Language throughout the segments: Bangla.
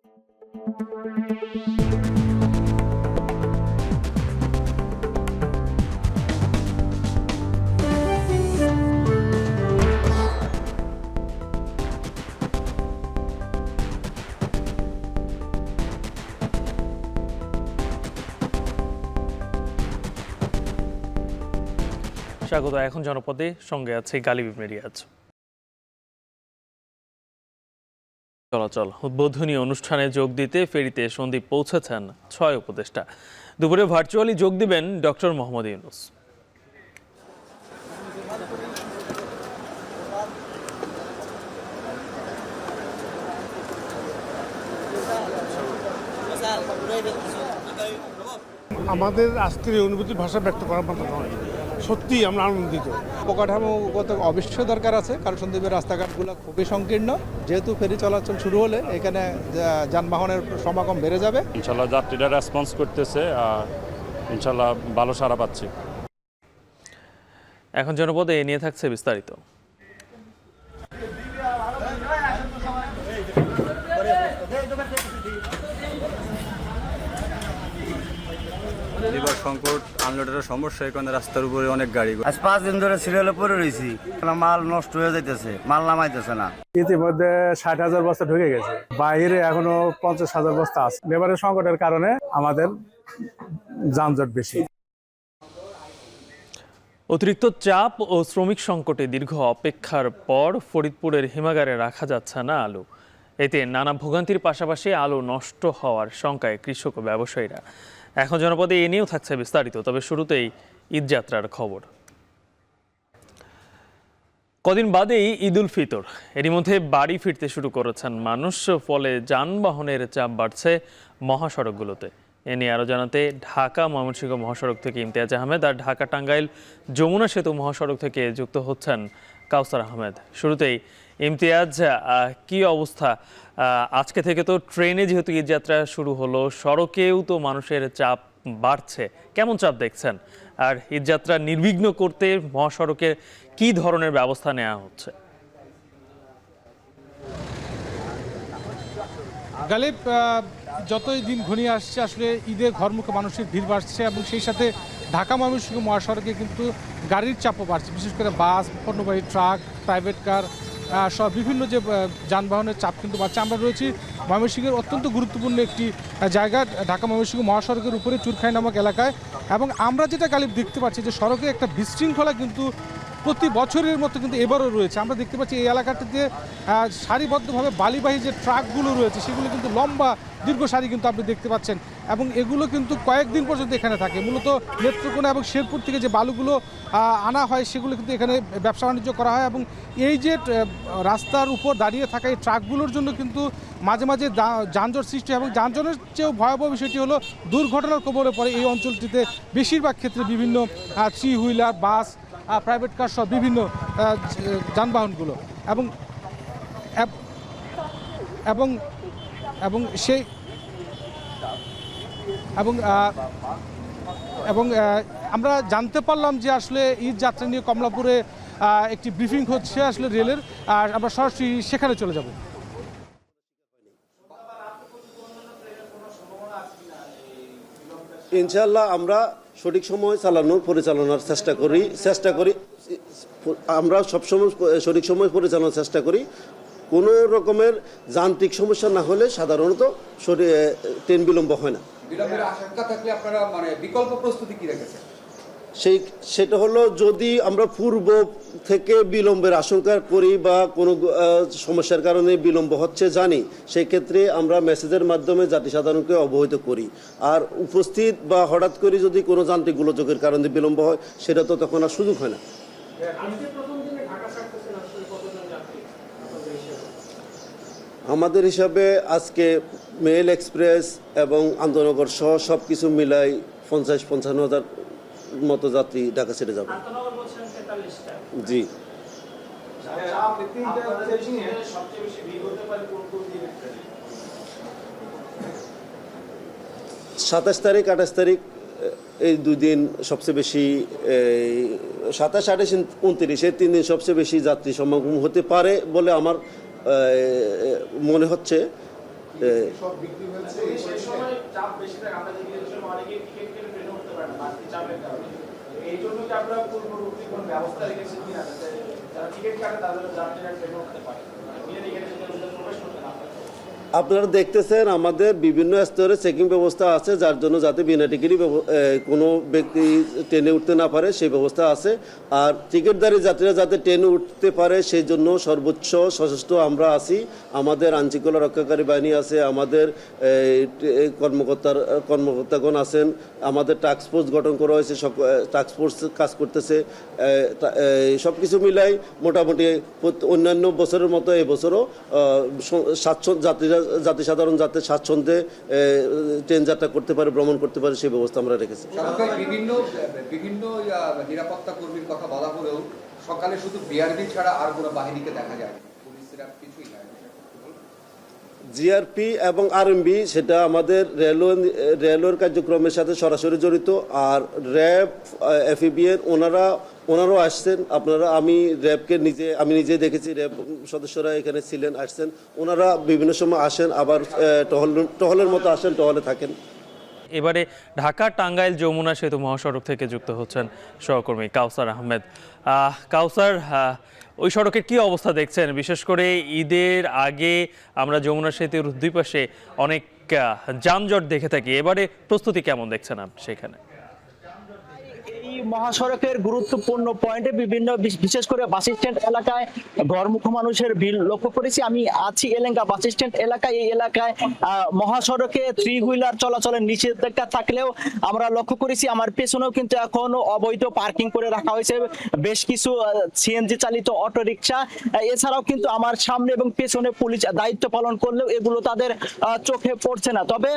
স্বাগত। এখন জনপদে সঙ্গে আছে গালিব ইবনে রিয়াজ। চলাচল উদ্বোধনী অনুষ্ঠানে যোগ দিতে ফেরিতে সন্দ্বীপ পৌঁছেছেন 6 উপদেষ্টা। দুপুরে ভার্চুয়ালি যোগ দিবেন ডক্টর মোহাম্মদ ইউনূস। আমাদের আজকের অনুভূতির ভাষা ব্যক্ত করার মতো নয়, সত্যি আমরা আনন্দিত। অবকাঠামোগত অবশ্যই দরকার আছে, কারণ সন্দ্বীপের রাস্তাঘাটগুলো খুবই সংকীর্ণ। যেহেতু ফেরি চলাচল শুরু হলে এখানে যানবাহনের সমাগম বেড়ে যাবে। ইনশাল্লাহ যাত্রীরা রেসপন্স করতেছে আর ইনশাল্লাহ ভালো সাড়া পাচ্ছি। এখন জনপদে এ নিয়ে থাকছে বিস্তারিত। লিভার সংকট, আনলোডের সমস্যা, এখানে রাস্তার উপরে অনেক গাড়ি। আজ 5 দিন ধরে সিরিয়ালে পড়ে রয়েছি, মাল নষ্ট হয়ে যাইতেছে, মাল নামাইতেছে না। ইতিমধ্যে 60,000 বস্তা ঢুকে গেছে, বাইরে এখনো 50,000 বস্তা আছে। লেবারের সংকটের কারণে আমাদের যানজট বেশি। অতিরিক্ত চাপ ও শ্রমিক সংকটে দীর্ঘ অপেক্ষার পর ফরিদপুরের হিমাগারে রাখা যাচ্ছে না আলু। এতে নানা ভোগান্তির পাশাপাশি আলু নষ্ট হওয়ার শঙ্কায় কৃষক ও ব্যবসায়ীরা। এখন জনপদে এ নিয়েও থাকছে বিস্তারিত। তবে শুরুতেই ঈদযাত্রার খবর। কদিন বাদেই ঈদ উল ফিতর, এরই মধ্যে বাড়ি ফিরতে শুরু করেছেন মানুষ। ফলে যানবাহনের চাপ বাড়ছে মহাসড়কগুলোতে। এ নিয়ে আরও জানাতে ঢাকা ময়মনসিংহ মহাসড়ক থেকে ইমতিয়াজ আহমেদ আর ঢাকা টাঙ্গাইল যমুনা সেতু মহাসড়ক থেকে যুক্ত হচ্ছেন কাউসার আহমেদ। শুরুতেই ইমতিয়াজ, কি অবস্থা? আজকে থেকে তো ট্রেনে যেহেতু ঈদযাত্রা শুরু হলো, সড়কেও তো মানুষের চাপ বাড়ছে, কেমন চাপ দেখছেন? আর ঈদযাত্রা নির্বিঘ্ন করতে মহাসড়কের কি ধরনের ব্যবস্থা নেওয়া হচ্ছে? গালিব, যতই দিন ঘনিয়ে আসছে আসলে ঈদের ঘরমুখে মানুষের ভিড় বাড়ছে এবং সেই সাথে ঢাকা ময়মনসিংহ মহাসড়কে কিন্তু গাড়ির চাপও বাড়ছে। বিশেষ করে বাস, পণ্যবাহী ট্রাক, প্রাইভেট কার সব বিভিন্ন যে যানবাহনের চাপ কিন্তু বাড়ছে। আমরা রয়েছি ময়মনসিংহের অত্যন্ত গুরুত্বপূর্ণ একটি জায়গা, ঢাকা ময়মনসিংহ মহাসড়কের উপরে চুরখাই নামক এলাকায়। এবং আমরা যেটা গালিব দেখতে পাচ্ছি যে সড়কে একটা বিশৃঙ্খলা কিন্তু প্রতি বছরের মতো কিন্তু এবারও রয়েছে। আমরা দেখতে পাচ্ছি এই এলাকাটিতে সারিবদ্ধভাবে বালিবাহী যে ট্রাকগুলো রয়েছে সেগুলো কিন্তু লম্বা দীর্ঘ সারি কিন্তু আপনি দেখতে পাচ্ছেন, এবং এগুলো কিন্তু কয়েকদিন পর্যন্ত এখানে থাকে। মূলত নেত্রকোনা এবং শেরপুর থেকে যে বালুগুলো আনা হয় সেগুলো কিন্তু এখানে ব্যবসা বাণিজ্য করা হয়। এবং এই যে রাস্তার উপর দাঁড়িয়ে থাকা এই ট্রাকগুলোর জন্য কিন্তু মাঝে মাঝে যানজট সৃষ্টি হয়। এবং যানজটের চেয়েও ভয়াবহ বিষয়টি হলো দুর্ঘটনার কবলে পড়ে এই অঞ্চলটিতে বেশিরভাগ ক্ষেত্রে বিভিন্ন থ্রি হুইলার, বাস, প্রাইভেট কার সব বিভিন্ন যানবাহনগুলো। এবং এবং এবং সেই এবং এবং আমরা জানতে পারলাম যে আসলে ঈদ যাত্রা নিয়ে কমলাপুরে একটি ব্রিফিং হচ্ছে আসলে রেলের, আর আমরা সরাসরি সেখানে চলে যাব। ইনশাআল্লাহ আমরা সঠিক সময় পরিচালনার চেষ্টা করি। আমরা সবসময় সঠিক সময় পরিচালনার চেষ্টা করি। কোনো রকমের যান্ত্রিক সমস্যা না হলে সাধারণত ট্রেন বিলম্ব হয় না। বিলম্বের আশঙ্কা থাকলে আপনারা বিকল্প প্রস্তুতি কি রেখেছেন? সেটা হলো, যদি আমরা পূর্ব থেকে বিলম্বের আশঙ্কা করি বা কোনো সমস্যার কারণে বিলম্ব হচ্ছে জানি, সেই ক্ষেত্রে আমরা মেসেজের মাধ্যমে জাতি সাধারণকে অবহিত করি। আর উপস্থিত বা হঠাৎ করে যদি কোনো যান্ত্রিক গোলযোগের কারণে বিলম্ব হয়, সেটা তো তখন আর সুযোগ হয় না। আমাদের হিসাবে আজকে মেল এক্সপ্রেস এবং আন্তনগর সহ সব কিছু মিলাই 50-55 হাজার মতো যাত্রী ঢাকা ছেড়ে যাবে। জি, 27 তারিখ 28 তারিখ এই 2 দিন সবচেয়ে বেশি, 27, 28, 29 এই 3 দিন সবচেয়ে বেশি যাত্রী সমাগম হতে পারে বলে আমার মনে হচ্ছে। আপনারা দেখতেছেন আমাদের বিভিন্ন স্তরে চেকিং ব্যবস্থা আছে, যার জন্য যাতে বিনা টিকিটই কোনো ব্যক্তি ট্রেনে উঠতে না পারে সেই ব্যবস্থা আছে। আর টিকিটধারী যাত্রীরা যাতে ট্রেনে উঠতে পারে সেই জন্য সর্বোচ্চ সচেষ্ট আমরা আছি। আমাদের আইনশৃঙ্খলা রক্ষাকারী বাহিনী আছে, আমাদের কর্মকর্তাগণ আছেন, আমাদের টাস্ক ফোর্স গঠন করা হয়েছে, টাস্ক ফোর্স কাজ করতেছে। সব কিছু মিলাই মোটামুটি অন্যান্য বছরের মতো এবছরও জাতি সাধারণ যাতে স্বাচ্ছন্দ্যে ট্রেন যাত্রা করতে পারে, ভ্রমণ করতে পারে সেই ব্যবস্থা আমরা রেখেছি। বিভিন্ন নিরাপত্তা কর্মীর কথা বলা হলেও সকালে শুধু বিআরবি ছাড়া আর কোনো বাহিনীকে দেখা যায় পুলিশরা কিছুই নাই। জিআরপি এবং আরএমবি সেটা আমাদের রেলওয়ের কার্যক্রমের সাথে সরাসরি জড়িত। আর র্যাব, এফইবি-এর ওনারাও আসছেন। আমি র্যাবকে নিজে দেখেছি, র্যাব সদস্যরা এখানে ছিলেন, আসছেন। ওনারা বিভিন্ন সময় আসেন, আবার টহলের মতো আসেন, টহলে থাকেন। এবারে ঢাকা টাঙ্গাইল যমুনা সেতু মহাসড়ক থেকে যুক্ত হচ্ছেন সহকর্মী কাউসার আহমেদ। কাউসার, ওই সড়কের কি অবস্থা দেখছেন? বিশেষ করে ঈদের আগে আমরা যমুনা সেতুর দুই পাশে অনেক যানজট দেখে থাকি, এবারে প্রস্তুতি কেমন দেখছেন আপনি সেখানে? মহাসড়কের গুরুত্বপূর্ণ পয়েন্টে বিভিন্ন বিশেষ করে বাস স্ট্যান্ড এলাকায় ঘরমুখ মানুষের ভিড় লক্ষ্য করেছি। আমি আছি এলেঙ্গা বাস স্ট্যান্ড এলাকায়। এই এলাকায় মহাসড়কে 3 হুইলার চলাচলের নিষেধাজ্ঞা থাকলেও আমরা লক্ষ্য করেছি আমার পেছনেও কিন্তু এখনো অবৈধ পার্কিং করে রাখা হয়েছে বেশ কিছু সিএনজি চালিত অটোরিকশা। এছাড়াও কিন্তু আমার সামনে এবং পেছনে পুলিশ দায়িত্ব পালন করলেও এগুলো তাদের চোখে পড়ছে না। তবে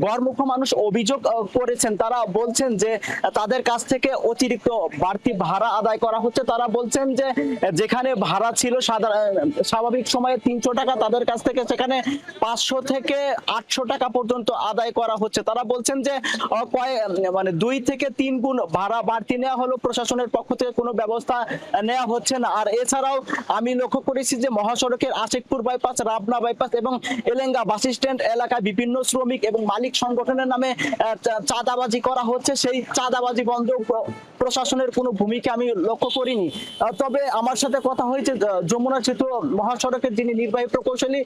ঘরমুখ মানুষ অভিযোগ করেছেন, তারা বলছেন যে তাদের কাছ থেকে অতিরিক্ত বাড়তি ভাড়া আদায় করা হচ্ছে। তারা বলছেন যে যেখানে ভাড়া ছিল স্বাভাবিক সময়ে 300 টাকা, তাদের কাছ থেকে সেখানে 500 থেকে 800 টাকা পর্যন্ত আদায় করা হচ্ছে। তারা বলছেন যে 2 থেকে 3 গুণ ভাড়া বাড়তি নেওয়া হলো, প্রশাসনের পক্ষ থেকে কোনো ব্যবস্থা নেওয়া হচ্ছে না। আর এছাড়াও আমি লক্ষ্য করেছি যে মহাসড়কের আশিকপুর বাইপাস, রাবনা বাইপাস এবং এলেঙ্গা বাস স্ট্যান্ড এলাকায় বিভিন্ন শ্রমিক এবং মালিক সংগঠনের নামে চাঁদাবাজি করা হচ্ছে। সেই চাঁদাবাজি বন্ধ প্রশাসনের কোনো ভূমিকা আমি লক্ষ্য করিনি। তবে আমার সাথে কথা হয়েছে যমুনা সেতু মহাসড়কের যিনি নির্বাহী প্রকৌশলী,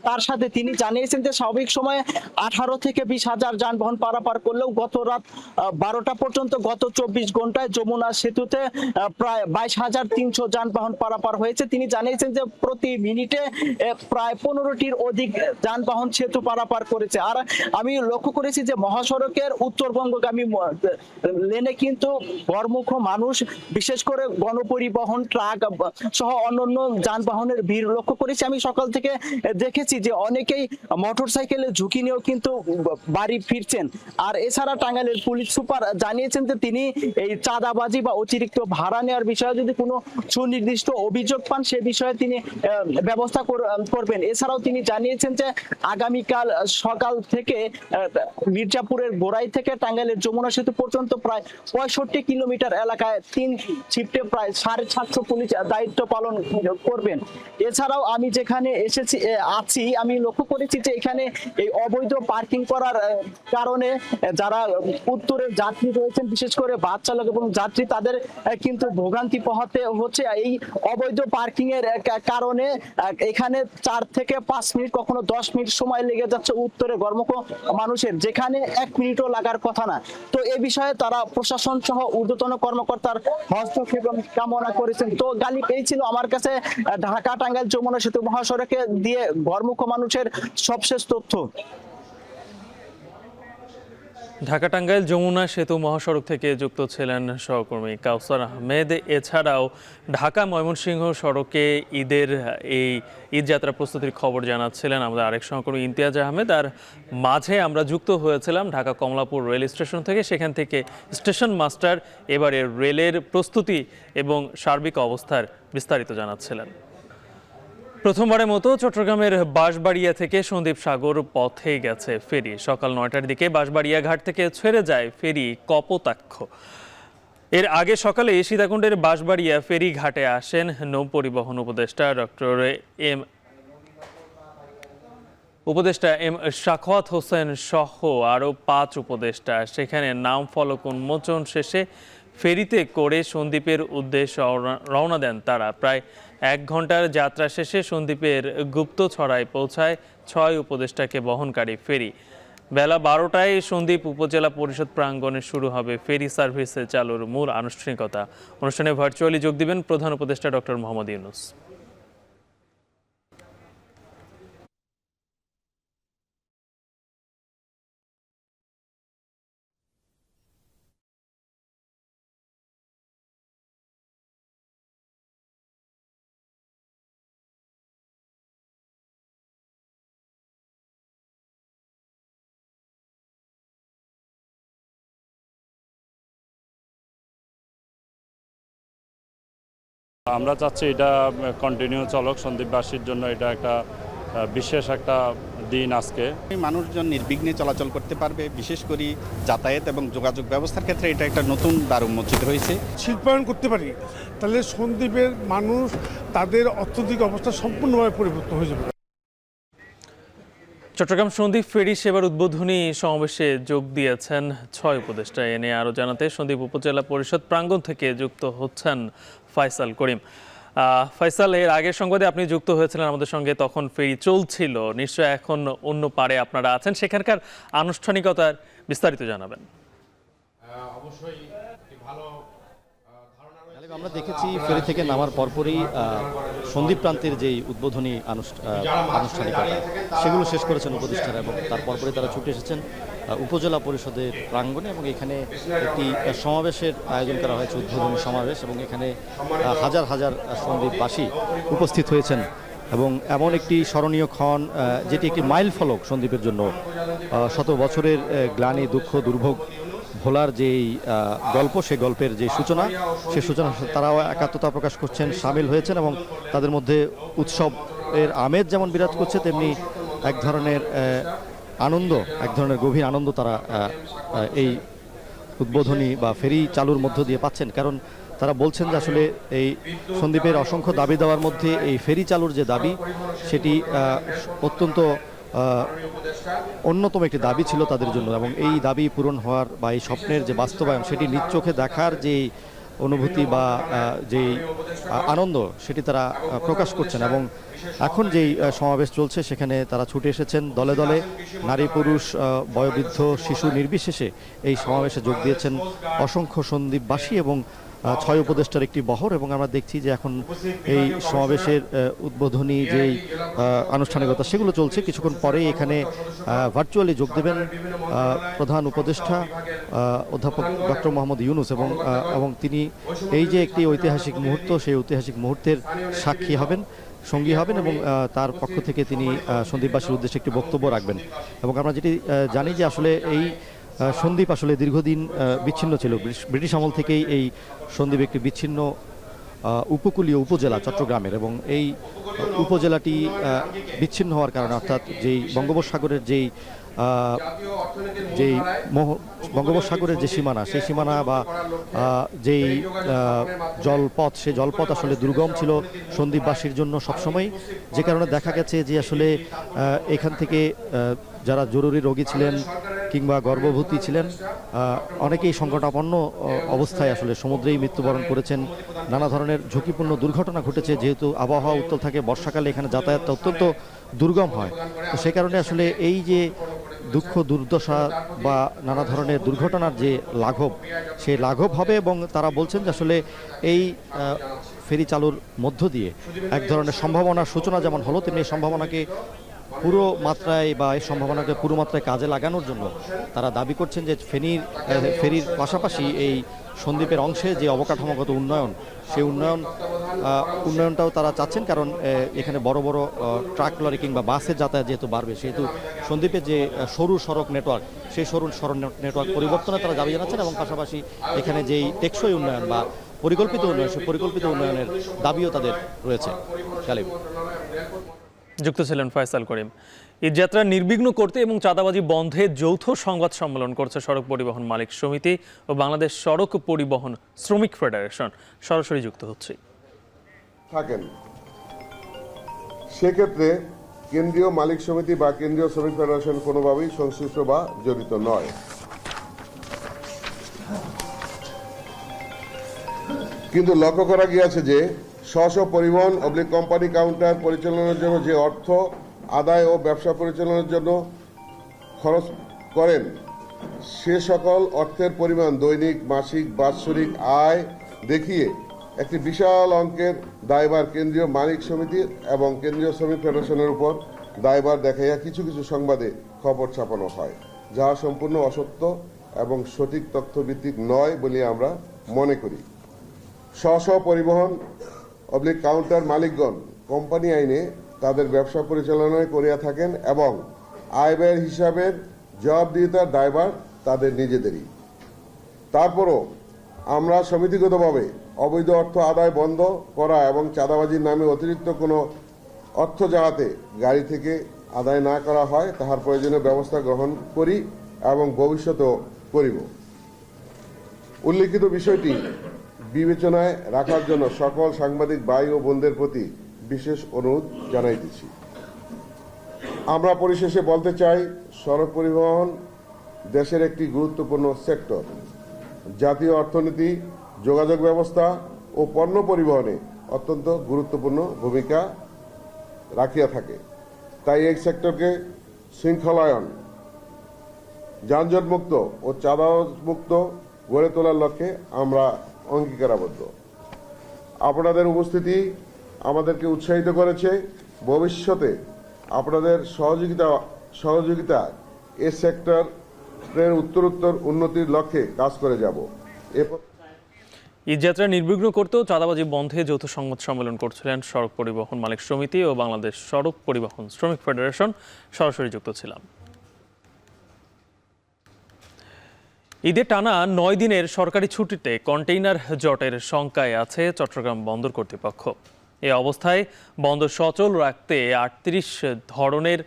তার সাথে তিনি জানিয়েছেন যে স্বাভাবিক সময়ে 18 থেকে 20 হাজার যানবাহন পারাপার করলেও গত রাত 12টা পর্যন্ত গত 24 ঘন্টায় যমুনা সেতুতে প্রায় 22,300 যানবাহন পারাপার হয়েছে। তিনি জানিয়েছেন যে প্রতি মিনিটে প্রায় 15টির অধিক যানবাহন সেতু পারাপার করেছে। আর আমি লক্ষ্য করেছি যে মহাসড়কের উত্তরবঙ্গগামী লেনে কিন্তু ঘরমুখ মানুষ, বিশেষ করে গণপরিবহন, ট্রাক সহ অন্যান্য যানবাহনের ভিড় লক্ষ্য করেছি। আমি সকাল থেকে দেখেছি যে অনেকেই মোটরসাইকেলে ঝুঁকি নিয়েও কিন্তু বাড়ি ফিরছেন। আর এছাড়া টাঙ্গাইলের পুলিশ সুপার জানিয়েছেন যে তিনি এই চাঁদাবাজি বা অতিরিক্ত ভাড়া নেওয়ার বিষয়ে যদি কোনো সুনির্দিষ্ট অভিযোগ পান সে বিষয়ে তিনি ব্যবস্থা করবেন। এছাড়াও তিনি জানিয়েছেন যে আগামীকাল সকাল থেকে মির্জাপুরের গোড়াই থেকে টাঙ্গাইলের যমুনা সেতু পর্যন্ত প্রায় 65 কিলোমিটার এলাকায় 3 শিফটে প্রায় 750 পুলিশ দায়িত্ব পালন করবেন। এছাড়াও আমি যেখানে আছি আমি লক্ষ্য করেছি যে এখানে এই অবৈধ পার্কিং করার কারণে যারা উত্তরের যাত্রী রয়েছেন, বিশেষ করে বাস চালক এবং যাত্রী, তাদের কিন্তু ভোগান্তি পোহাতে হচ্ছে। এই অবৈধ পার্কিং এর কারণে এখানে 4 থেকে 5 মিনিট, কখনো 10 মিনিট সময় লেগে যাচ্ছে উত্তরে ঘরমুখ মানুষের, যেখানে 1 মিনিটও লাগার কথা না। তো এ বিষয়ে তারা প্রশাসন সহ ঊর্ধ্বতন কর্মকর্তার হস্তক্ষেপ কামনা করেছেন। তো গালিব, এই ছিল আমার কাছে ঢাকা টাঙ্গাইল যমুনা সেতু মহাসড়কে দিয়ে ঘরমুখ মানুষের সবশেষ তথ্য। ঢাকা টাঙ্গাইল যমুনা সেতু মহাসড়ক থেকে যুক্ত ছিলেন সহকর্মী কাউসার আহমেদ। এছাড়াও ঢাকা ময়মনসিংহ সড়কে ঈদ যাত্রা প্রস্তুতির খবর জানাচ্ছিলেন আমাদের আরেক সহকর্মী ইমতিয়াজ আহমেদ। আর মাঝে আমরা যুক্ত হয়েছিলাম ঢাকা কমলাপুর রেল স্টেশন থেকে, সেখান থেকে স্টেশন মাস্টার এবারে রেলের প্রস্তুতি এবং সার্বিক অবস্থার বিস্তারিত জানাচ্ছিলেন। প্রথমবারের মতো চট্টগ্রামের বাঁশবাড়িয়া থেকে সন্দ্বীপ সাগর পথে গেছে ফেরি। সকাল 9টার দিকে বাঁশবাড়িয়া ঘাট থেকে ছেড়ে যায় ফেরি কপোতাক্ষ। এর আগে সকালে সীতাকুণ্ডের বাঁশবাড়িয়া ফেরি ঘাটে আসেন নৌ পরিবহন উপদেষ্টা ডক্টর উপদেষ্টা এম সাখাওয়াত হোসেন সহ আরও 5 উপদেষ্টা সেখানে নাম ফলক উন্মোচন শেষে ফেরিতে করে সন্দ্বীপের উদ্দেশ্যে রওনা দেন তারা। প্রায় 1 ঘন্টার যাত্রা শেষে সন্দ্বীপের গুপ্তছড়ায় পৌঁছায় 6 উপদেষ্টাকে বহনকারী ফেরি। বেলা 12টায় সন্দ্বীপ উপজেলা পরিষদ প্রাঙ্গণে শুরু হবে ফেরি সার্ভিস চালুর মূল আনুষ্ঠানিকতা। অনুষ্ঠানে ভার্চুয়ালি যোগ দিবেন প্রধান উপদেষ্টা ডক্টর মোহাম্মদ ইউনূস। আমরা চাচ্ছি এটা কন্টিনিউ চলক, সন্দ্বীপবাসীর জন্য এটা একটা বিশেষ একটা দিন আজকে। মানুষজন নির্বিঘ্নে চলাচল করতে পারবে, বিশেষ করে যাতায়াত এবং যোগাযোগ ব্যবস্থার ক্ষেত্রে এটা একটা নতুন দ্বার উন্মোচিত হয়েছে। শিল্পায়ন করতে পারি তাহলে সন্দ্বীপের মানুষ তাদের অর্থনৈতিক অবস্থা সম্পূর্ণভাবে পরিবর্তন হয়ে যাবে। চট্টগ্রাম সন্দ্বীপ ফেরি সেবার উদ্বোধনী সমাবেশে যোগ দিয়েছেন 6 উপদেষ্টা। এ নিয়ে আরও জানাতে সন্দ্বীপ উপজেলা পরিষদ প্রাঙ্গণ থেকে যুক্ত হচ্ছেন ফয়সাল করিম। ফয়সাল, এর আগের সংবাদে আপনি যুক্ত হয়েছিলেন আমাদের সঙ্গে, তখন ফেরি চলছিল, নিশ্চয় এখন অন্য পারে আপনারা আছেন, সেখানকার আনুষ্ঠানিকতার বিস্তারিত জানাবেন। আমরা দেখেছি ফেরি থেকে নামার পরপরই সন্দ্বীপ প্রান্তের যেই উদ্বোধনী আনুষ্ঠানিকতা সেগুলো শেষ করেছেন উপদেষ্টারা এবং তার পরপরই তারা ছুটে এসেছেন উপজেলা পরিষদের প্রাঙ্গণে এবং এখানে একটি সমাবেশের আয়োজন করা হয়েছে, উদ্বোধনী সমাবেশ, এবং এখানে হাজার হাজার সন্দ্বীপবাসী উপস্থিত হয়েছেন এবং এমন একটি স্মরণীয় ক্ষণ যেটি একটি মাইল ফলক সন্দ্বীপের জন্য। শত বছরের গ্লানি, দুঃখ, দুর্ভোগ ভোলার যেই গল্প, সেই গল্পের যে সূচনা, সেই সূচনা তারাও একাত্মতা প্রকাশ করছেন, সামিল হয়েছেন এবং তাদের মধ্যে উৎসবের আমেজ যেমন বিরাজ করছে, তেমনি এক ধরনের আনন্দ, এক ধরনের গভীর আনন্দ তারা এই উদ্বোধনী বা ফেরি চালুর মধ্য দিয়ে পাচ্ছেন। কারণ তারা বলছেন যে আসলে এই সন্দ্বীপের অসংখ্য দাবি দেওয়ার মধ্যে এই ফেরি চালুর যে দাবি, সেটি অত্যন্ত অন্যতম একটি দাবি ছিল তাদের জন্য, এবং এই দাবি পূরণ হওয়ার বা এই স্বপ্নের যে বাস্তবায়ন, সেটি নিজ চোখে দেখার যে অনুভূতি বা যেই আনন্দ, সেটি তারা প্রকাশ করছেন। এবং এখন যেই সমাবেশ চলছে সেখানে তারা ছুটে এসেছেন দলে দলে, নারী পুরুষ বয়োবৃদ্ধ শিশু নির্বিশেষে এই সমাবেশে যোগ দিয়েছেন অসংখ্য সন্দ্বীপবাসী এবং 6 উপদেষ্টার একটি বহর। এবং আমরা দেখছি যে এখন এই সমাবেশের উদ্বোধনী যেই আনুষ্ঠানিকতা সেগুলো চলছে। কিছুক্ষণ পরেই এখানে ভার্চুয়ালি যোগ দেবেন প্রধান উপদেষ্টা অধ্যাপক ডক্টর মোহাম্মদ ইউনূস এবং তিনি এই যে একটি ঐতিহাসিক মুহূর্ত, সেই ঐতিহাসিক মুহূর্তের সাক্ষী হবেন, সঙ্গী হবেন এবং তার পক্ষ থেকে তিনি সন্দ্বীপবাসীর উদ্দেশ্যে একটি বক্তব্য রাখবেন। এবং আমরা যেটি জানি যে আসলে এই সন্দ্বীপ আসলে দীর্ঘদিন বিচ্ছিন্ন ছিল, ব্রিটিশ আমল থেকেই এই সন্দ্বীপ একটি বিচ্ছিন্ন উপকূলীয় উপজেলা চট্টগ্রামের, এবং এই উপজেলাটি বিচ্ছিন্ন হওয়ার কারণে, অর্থাৎ যেই বঙ্গোপসাগরের যেই বঙ্গোপসাগরের যে সীমানা, সেই সীমানা বা যেই জলপথ, সেই জলপথ আসলে দুর্গম ছিল সন্দ্বীপবাসীর জন্য সবসময়, যে কারণে দেখা গেছে যে আসলে এখান থেকে যারা জরুরি রোগী ছিলেন কিংবা গর্ভবতী ছিলেন, অনেকেই সংকটাপন্ন অবস্থায় আসলে সমুদ্রেই মৃত্যুবরণ করেছেন। নানা ধরনের ঝুঁকিপূর্ণ দুর্ঘটনা ঘটেছে, যেহেতু আবহাওয়া উত্তাল থাকে, বর্ষাকালে এখানে যাতায়াতটা অত্যন্ত দুর্গম হয়। তো সে কারণে আসলে এই যে দুঃখ দুর্দশা বা নানা ধরনের দুর্ঘটনার যে লাঘব, সেই লাঘব হবে। এবং তারা বলছেন যে আসলে এই ফেরি চালুর মধ্য দিয়ে এক ধরনের সম্ভাবনার সূচনা যেমন হলো, তেমনি এই সম্ভাবনাকে পুরো মাত্রায় বা এই সম্ভাবনাকে পুরো মাত্রায় কাজে লাগানোর জন্য তারা দাবি করছেন যে ফেরির পাশাপাশি এই সন্দ্বীপের অংশে যে অবকাঠামোগত উন্নয়ন, সেই উন্নয়নটাও তারা চাচ্ছেন। কারণ এখানে বড় বড় ট্রাক লরি কিংবা বাসের যাতায়াত যেহেতু বাড়বে, সেহেতু সন্দ্বীপের যে সরু সড়ক নেটওয়ার্ক, সেই সরু সড়ক নেটওয়ার্ক পরিবর্তনে তারা দাবি জানাচ্ছেন। এবং পাশাপাশি এখানে যেই টেকসই উন্নয়ন বা পরিকল্পিত উন্নয়ন, সেই পরিকল্পিত উন্নয়নের দাবিও তাদের রয়েছে। গালিব যুক্ত ছিলেন ফয়সাল করিম। ঈদযাত্রা নির্বিঘ্ন করতে এবং চাঁদাবাজি বন্ধে যৌথ সংবাদ সম্মেলন করছে সড়ক পরিবহন মালিক সমিতি ও বাংলাদেশ সড়ক পরিবহন শ্রমিক ফেডারেশন। সরাসরি যুক্ত হচ্ছে থাকেন সেক্ষেত্রে কেন্দ্রীয় মালিক সমিতি বা কেন্দ্রীয় শ্রমিক ফেডারেশন কোনোভাবেই সংশ্লিষ্ট বা জড়িত নয়। কিন্তু লক্ষ্য করা গিয়েছে যে স্ব পরিবহন কোম্পানি কাউন্টার পরিচালনার জন্য যে অর্থ আদায় ও ব্যবসা পরিচালনার জন্য খরচ করেন সে সকল অর্থের পরিমাণ দৈনিক, মাসিক, বাৎসরিক আয় দেখিয়ে একটি বিশাল অঙ্কের দায়ভার কেন্দ্রীয় মালিক সমিতি এবং কেন্দ্রীয় শ্রমিক ফেডারেশনের উপর দায়ভার দেখাইয়া কিছু কিছু সংবাদে খবর ছাপানো হয়, যাহা সম্পূর্ণ অসত্য এবং সঠিক তথ্যভিত্তিক নয় বলে আমরা মনে করি। স্ব পরিবহন কাউন্টার মালিকগণ কোম্পানি আইনে তাদের ব্যবসা পরিচালনায় করিয়া থাকেন এবং আয় ব্যয়ের হিসাবের জবাবদিহিতার দায়ভার তাদের নিজেদেরই। তারপরও আমরা সমিতিগতভাবে অবৈধ অর্থ আদায় বন্ধ করা এবং চাঁদাবাজির নামে অতিরিক্ত কোনো অর্থ যাহাতে গাড়ি থেকে আদায় না করা হয় তাহার প্রয়োজনীয় ব্যবস্থা গ্রহণ করি এবং ভবিষ্যতেও করিব। উল্লিখিত বিষয়টি বিবেচনায় রাখার জন্য সকল সাংবাদিক ভাই ও বোনদের প্রতি বিশেষ অনুরোধ জানাইতেছি। আমরা পরিশেষে বলতে চাই, সড়ক পরিবহন দেশের একটি গুরুত্বপূর্ণ সেক্টর। জাতীয় অর্থনীতি, যোগাযোগ ব্যবস্থা ও পণ্য পরিবহনে অত্যন্ত গুরুত্বপূর্ণ ভূমিকা রাখিয়া থাকে। তাই এই সেক্টরকে শৃঙ্খলায়ন, যানজটমুক্ত ও চাঁদামুক্ত গড়ে তোলার লক্ষ্যে আমরা অঙ্গীকারাবদ্ধ। আপনাদের উপস্থিতি আমাদেরকে উৎসাহিত করেছে। ভবিষ্যতে আপনাদের সহযোগিতা এই সেক্টরের উত্তরোত্তর উন্নতির লক্ষ্যে কাজ করে যাব। ঈদযাত্রা নির্বিঘ্ন করতেও চাঁদাবাজি বন্ধে যৌথ সংবাদ সম্মেলন করছিলেন সড়ক পরিবহন মালিক সমিতি ও বাংলাদেশ সড়ক পরিবহন শ্রমিক ফেডারেশন। সরাসরি যুক্ত ছিলাম। ঈদের টানা 9 দিনের সরকারি ছুটিতে কন্টেইনার জটের শঙ্কায় আছে চট্টগ্রাম বন্দর কর্তৃপক্ষ। এ অবস্থায় বন্দর সচল রাখতে 38 ধরনের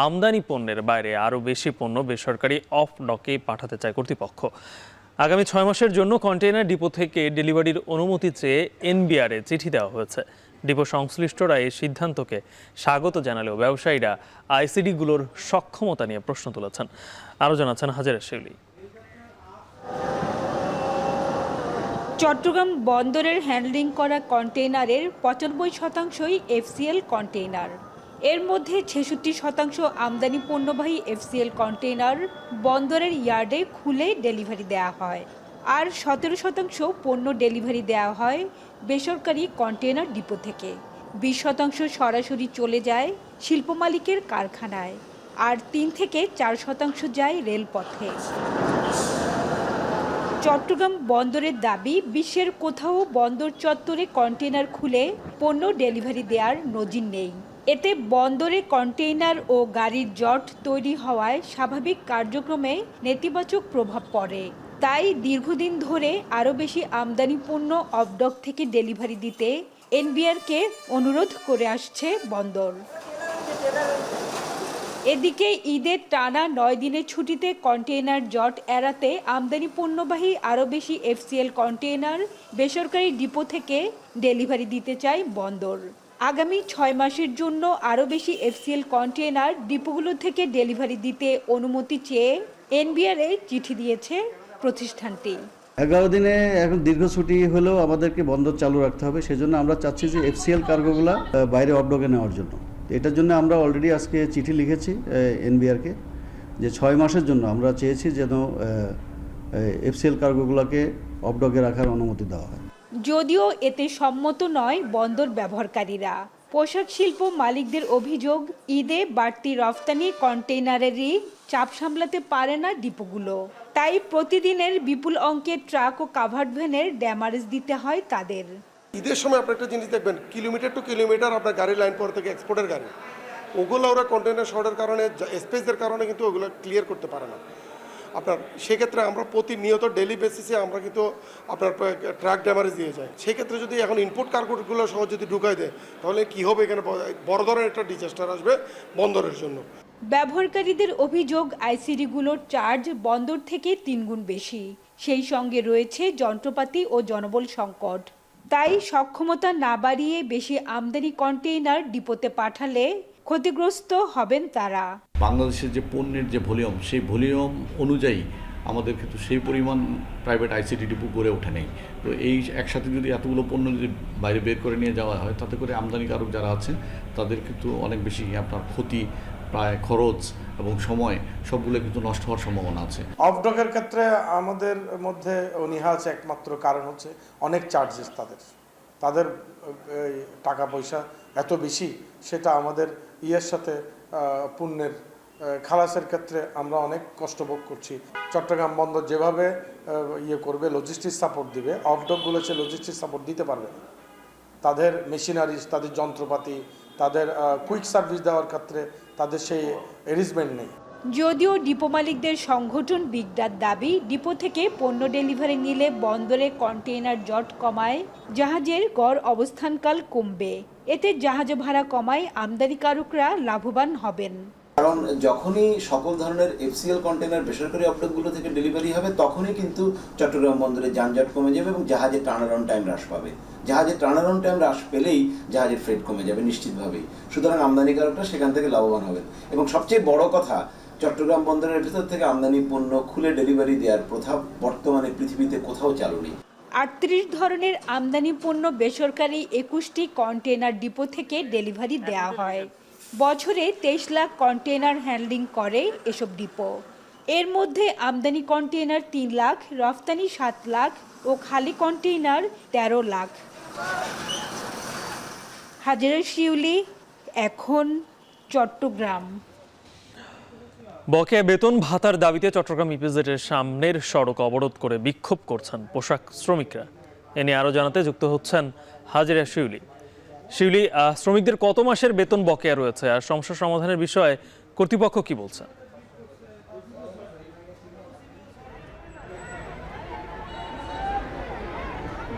আমদানি পণ্যের বাইরে আরও বেশি পণ্য বেসরকারি অফ ডকে পাঠাতে চায় কর্তৃপক্ষ। আগামী 6 মাসের জন্য কন্টেইনার ডিপো থেকে ডেলিভারির অনুমতি চেয়ে এনবিআরে চিঠি দেওয়া হয়েছে। ডিপো সংশ্লিষ্টরা এই সিদ্ধান্তকে স্বাগত জানালেও ব্যবসায়ীরা আইসিডিগুলোর সক্ষমতা নিয়ে প্রশ্ন তুলেছেন। আরও জানাচ্ছেন হাজেরা শিউলি। চট্টগ্রাম বন্দরের হ্যান্ডলিং করা কন্টেইনারের 95% এফসিএল কন্টেইনার। এর মধ্যে 66% আমদানি পণ্যবাহী এফসিএল কন্টেইনার বন্দরের ইয়ার্ডে খুলে ডেলিভারি দেওয়া হয়, আর 17% পণ্য ডেলিভারি দেওয়া হয় বেসরকারি কন্টেইনার ডিপো থেকে। 20% সরাসরি চলে যায় শিল্প মালিকের কারখানায়, আর 3 থেকে 4% যায় রেলপথে। চট্টগ্রাম বন্দরের দাবি, বিশ্বের কোথাও বন্দর চত্বরে কন্টেইনার খুলে পণ্য ডেলিভারি দেওয়ার নজির নেই। এতে বন্দরে কন্টেইনার ও গাড়ির জট তৈরি হওয়ায় স্বাভাবিক কার্যক্রমে নেতিবাচক প্রভাব পড়ে। তাই দীর্ঘদিন ধরে আরও বেশি আমদানি পণ্য অফডক থেকে ডেলিভারি দিতে এনবিআরকে অনুরোধ করে আসছে বন্দর। এদিকে ঈদের টানা 9 দিনের ছুটিতে কন্টেইনার জট এড়াতে আমদানি পণ্যবাহী আরও বেশি এফসিএল কন্টেইনার বেসরকারি ডিপো থেকে ডেলিভারি দিতে চায় বন্দর। আগামী 6 মাসের জন্য আরও বেশি এফসিএল কন্টেইনার ডিপোগুলো থেকে ডেলিভারি দিতে অনুমতি চেয়ে এনবিআরে চিঠি দিয়েছে প্রতিষ্ঠানটি। 11 দিনে এখন দীর্ঘ ছুটি হলেও আমাদেরকে বন্দর চালু রাখতে হবে, সেজন্য আমরা চাচ্ছি যে এফসিএল কার্গোগুলো বাইরে অফডকে নেওয়ার জন্য। এটার জন্য আমরা অলরেডি আজকে চিঠি লিখেছি এনবিআরকে যে 6 মাসের জন্য আমরা চেয়েছি যেন এফসিএল কার্গোগুলোকে অফডকে রাখার অনুমতি দেওয়া হয়। যদিও এতে সম্মত নয় বন্দর ব্যবহারকারীরা। পোশাক শিল্প মালিকদের অভিযোগ, ঈদে বাড়তি রফতানি কন্টেইনারেরই চাপ সামলাতে পারে না ডিপোগুলো। তাই প্রতিদিনের বিপুল অঙ্কের ট্রাক ও কাভার্ড ভ্যানের ড্যামারেজ দিতে হয় তাদের। ঈদের সময় আপনি একটা জিনিস দেখবেন, কিলোমিটার টু কিলোমিটার আপনার গাড়ি লাইন পর থেকে এক্সপোর্টের গাড়ি, ওগুলো ওরা কন্টেইনার শর্টের কারণে, স্পেসের কারণে কিন্তু ওগুলো ক্লিয়ার করতে পারে না আপনার। সেক্ষেত্রে আমরা প্রতিনিয়ত ডেলি বেসিসে আমরা কিন্তু আপনার ট্রাক ড্যামারেজ দিয়ে যাই। সেক্ষেত্রে যদি এখন ইনপুট কার্গোগুলো সহ যদি ঢুকাই দেয় তাহলে কি হবে, এখানে বড় ধরনের একটা ডিজাস্টার আসবে বন্দরের জন্য। ব্যবহারকারীদের অভিযোগ, আইসিডিগুলোর চার্জ বন্দর থেকে 3 গুণ বেশি। সেই সঙ্গে রয়েছে যন্ত্রপাতি ও জনবল সংকট। তাই সক্ষমতা না বাড়িয়ে বেশি আমদানি কন্টেইনার ডিপোতে পাঠালে ক্ষতিগ্রস্ত হবেন তারা। বাংলাদেশের যে পণ্যের যে ভলিউম, সেই ভলিউম অনুযায়ী আমাদের কিন্তু সেই পরিমাণ প্রাইভেট আইসিটি ডিপো গড়ে ওঠে নেই। তো এই একসাথে যদি এতগুলো পণ্য যদি বাইরে বের করে নিয়ে যাওয়া হয়, তাতে করে আমদানিকারক যারা আছেন তাদের কিন্তু অনেক বেশি আপনার ক্ষতি, প্রায় খরচ এবং সময় সবগুলো কিন্তু নষ্ট হওয়ার সম্ভাবনা আছে। অফডকের ক্ষেত্রে আমাদের মধ্যে অনীহা আছে, একমাত্র কারণ হচ্ছে অনেক চার্জেস তাদের টাকা পয়সা এত বেশি, সেটা আমাদের ইয়ের সাথে পণ্যের খালাসের ক্ষেত্রে আমরা অনেক কষ্ট ভোগ করছি। চট্টগ্রাম বন্দর যেভাবে করবে, লজিস্টিক সাপোর্ট দিবে, অফডকগুলো সে লজিস্টিক সাপোর্ট দিতে পারবে না। তাদের মেশিনারিজ, তাদের যন্ত্রপাতি, তাদের কুইক সার্ভিস দেওয়ার ক্ষেত্রে তাদের সেই অ্যারেঞ্জমেন্ট নেই। যদিও ডিপো মালিকদের সংগঠন বিগডার দাবি, ডিপো থেকে পণ্য ডেলিভারি নিলে বন্দরে কন্টেইনার জট কমায়, জাহাজের গড় অবস্থানকাল কমবে। এতে জাহাজ ভাড়া কমায় আমদানিকারকরা লাভবান হবেন। কারণ যখনই সকল ধরনের এফসিএল কন্টেইনার বেসরকারি অফডকগুলো থেকে ডেলিভারি হবে, তখনই কিন্তু চট্টগ্রাম বন্দরে যানজট কমে যাবে এবং জাহাজের টার্নারাউন্ড টাইম হ্রাস পাবে। জাহাজের টার্নারাউন্ড টাইম হ্রাস পেলেই জাহাজের ফ্রেট কমে যাবে নিশ্চিতভাবেই। সুতরাং আমদানিকারকরা সেখান থেকে লাভবান হবেন। এবং সবচেয়ে বড় কথা, চট্টগ্রাম বন্দরের ভেতর থেকে আমদানি পণ্য খুলে ডেলিভারি দেওয়ার প্রথা বর্তমানে পৃথিবীতে কোথাও চালু নেই। 38 ধরনের আমদানি পণ্য বেসরকারি 21টি কন্টেইনার ডিপো থেকে ডেলিভারি দেওয়া হয়। বছরে 23 লাখ কন্টেইনার হ্যান্ডলিং করে এসব ডিপো। এর মধ্যে আমদানি কন্টেইনার 3 লাখ, রফতানি 7 লাখ ও খালি কন্টেইনার 13 লাখ। হাজেরা শিউলি, এখন, চট্টগ্রাম। বকেয়া বেতন ভাতার দাবিতে চট্টগ্রাম ইপিজেডের সামনের সড়ক অবরোধ করে বিক্ষোভ করছেন পোশাক শ্রমিকরা। এ নিয়ে আরও জানাতে যুক্ত হচ্ছেন হাজেরা শিউলি। শিউলি, শ্রমিকদের কত মাসের বেতন বকেয়া রয়েছে আর সমস্যা সমাধানের বিষয়ে কর্তৃপক্ষ কি বলছে?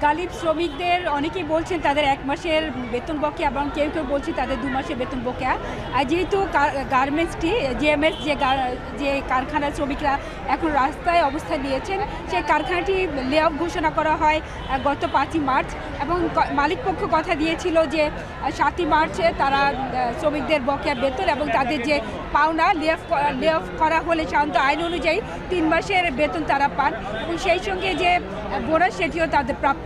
গালিব, শ্রমিকদের অনেকেই বলছেন তাদের 1 মাসের বেতন বকেয়া এবং কেউ কেউ বলছে তাদের 2 মাসের বেতন বকেয়া। আর যেহেতু গার্মেন্টসটি জিএমএস যে কারখানার শ্রমিকরা এখন রাস্তায় অবস্থান নিয়েছেন, সেই কারখানাটি লে অফ ঘোষণা করা হয় গত 5ই মার্চ এবং মালিকপক্ষ কথা দিয়েছিল যে 7ই মার্চে তারা শ্রমিকদের বকেয়া বেতন এবং তাদের যে পাওনা লে অফ করা হলে সাধারণত আইন অনুযায়ী 3 মাসের বেতন তারা পান এবং সেই সঙ্গে যে বোনাস সেটিও তাদের প্রাপ্য।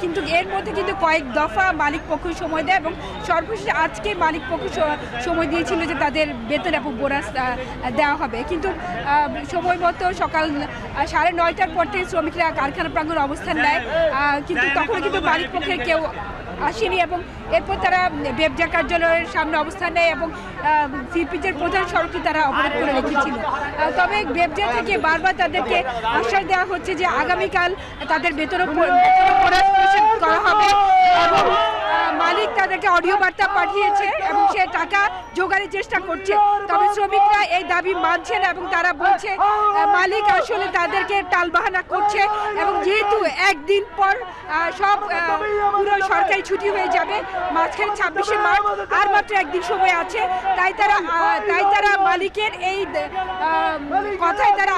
কিন্তু এর মধ্যে কিন্তু কয়েক দফা মালিক পক্ষ সময় দেয় এবং সর্বশেষ আজকে মালিক পক্ষ সময় দিয়েছিল যে তাদের বেতন এবং বোনাস দেওয়া হবে। কিন্তু সময় মতো সকাল 9:30টার পর থেকে শ্রমিকরা কারখানা প্রাঙ্গণে অবস্থান নেয়, কিন্তু তখন কিন্তু মালিক পক্ষের কেউ আসেনি এবং এরপর তারা বেবজা কার্যালয়ের সামনে অবস্থান নেয় এবং সিপিজের প্রধান সড়কটি তারা অবরোধ করে রেখেছিল। তবে বেবজা থেকে বারবার তাদেরকে আশ্বাস দেওয়া হচ্ছে যে আগামীকাল তাদের বেতন করা হবে এবং মালিক তাদেরকে অডিও বার্তা পাঠিয়েছে এবং সে টাকা জোগাড়ের চেষ্টা করছে। তবে শ্রমিকরা এই দাবি মানছে না এবং তারা বলছে মালিক আসলে তাদেরকে টালবাহানা করছে এবং যেহেতু একদিন পর সব পুরো সরকারি ছুটি হয়ে যাবে, মাঝখানে 26শে মার্চ আর মাত্র একদিন সময় আছে, তাই তারা মালিকের এই কথায় তারা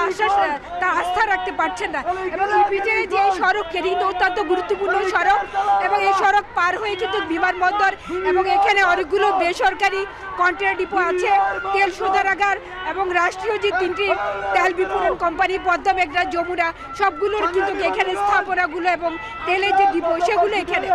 আস্থা রাখতে পারছেন না এবং ইপিজে যে সড়ক কিন্তু অত্যন্ত গুরুত্বপূর্ণ সড়ক এবং এই সড়ক পার হয়ে কিন্তু বিমানবন্দর এবং এখানে অনেকগুলো বেসরকারি কন্টেনার ডিপো আছে, তেল শোধনাগার এবং রাষ্ট্রীয় যে 3টি তেল বিপণন কোম্পানি পদ্মা, মেঘনা, যমুনা সবগুলোর কিন্তু এখানে স্থাপনাগুলো এবং তেলের যে ডিপো সেগুলো এখানে।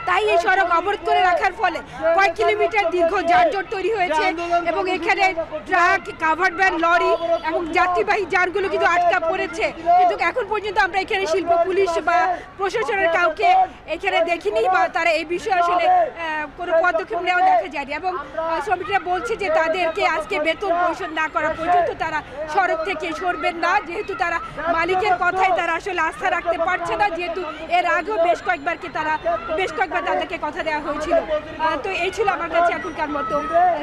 তাই এই সড়ক অবরোধ করে রাখার ফলে কয়েক কিলোমিটার দীর্ঘ যানজট তৈরি হয়েছে এবং এখানে ট্রাক, কাভার্ড ভ্যান, লরি এবং যাত্রীবাহী যানগুলো কিন্তু আটকা পড়েছে। কিন্তু এখন পর্যন্ত আমরা এখানে শিল্প পুলিশ বা প্রশাসনের কাউকে এখানে দেখিনি বা তারা এই বিষয়ে আসলে কোনো পদক্ষেপ নেওয়া দেখা যায়নি এবং শ্রমিকরা বলছে যে তাদেরকে আজকে বেতন পরিশোধ না করা পর্যন্ত তারা সড়ক থেকে সরবেন না, যেহেতু তারা মালিকের কথায় তারা আসলে আস্থা রাখতে পারছে না, যেহেতু এর আগেও বেশ কয়েকবার তাদেরকে কথা দেওয়া হয়েছিল। তো এই ছিল আমার কাছে এখনকার মতো